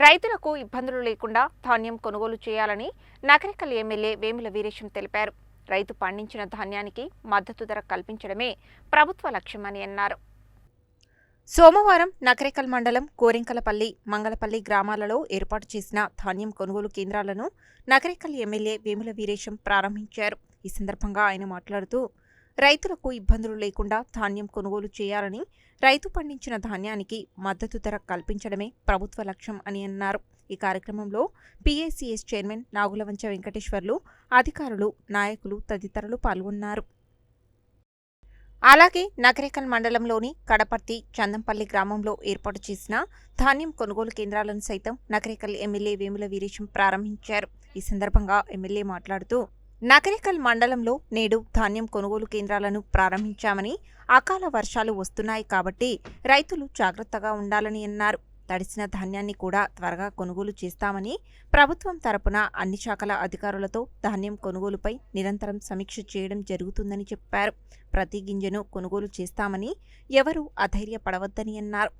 రైతులకు ఇబ్బందులు లేకుండా ధాన్యం కొనుగోలు చేయాలని నకరికల్ ఎమ్మెల్యే వేముల వీరేశం తెలిపారు. రైతు పండించిన ధాన్యానికి మద్దతు ధర కల్పించడమే ప్రభుత్వ లక్ష్యమని అన్నారు. సోమవారం నకరికల్ మండలం కోరింకలపల్లి, మంగళపల్లి గ్రామాలలో ఏర్పాటు చేసిన ధాన్యం కొనుగోలు కేంద్రాలను నకరికల్ ఎమ్మెల్యే వేముల వీరేశం ప్రారంభించారు. ఈ సందర్భంగా ఆయన మాట్లాడుతూ, రైతులకు ఇబ్బందులు లేకుండా ధాన్యం కొనుగోలు చేయాలని, రైతు పండించిన ధాన్యానికి మద్దతు ధర కల్పించడమే ప్రభుత్వ లక్ష్యం అని అన్నారు. ఈ కార్యక్రమంలో పీఏసీఎస్ చైర్మన్ నాగులవంచ వెంకటేశ్వర్లు, అధికారులు, నాయకులు తదితరులు పాల్గొన్నారు. అలాగే నకరికల్ మండలంలోని కడపర్తి, చందంపల్లి గ్రామంలో ఏర్పాటు చేసిన ధాన్యం కొనుగోలు కేంద్రాలను సైతం నకరికల్ ఎమ్మెల్యే వేముల వీరేశం ప్రారంభించారు. ఈ సందర్భంగా ఎమ్మెల్యే మాట్లాడుతూ, నకరికల్ మండలంలో నేడు ధాన్యం కొనుగోలు కేంద్రాలను ప్రారంభించామని, అకాల వర్షాలు వస్తున్నాయి కాబట్టి రైతులు జాగ్రత్తగా ఉండాలని అన్నారు. తడిసిన ధాన్యాన్ని కూడా త్వరగా కొనుగోలు చేస్తామని, ప్రభుత్వం తరపున అన్ని శాఖల అధికారులతో ధాన్యం కొనుగోలుపై నిరంతరం సమీక్ష చేయడం జరుగుతుందని చెప్పారు. ప్రతి గింజను కొనుగోలు చేస్తామని ఎవరూ అధైర్యపడవద్దని అన్నారు.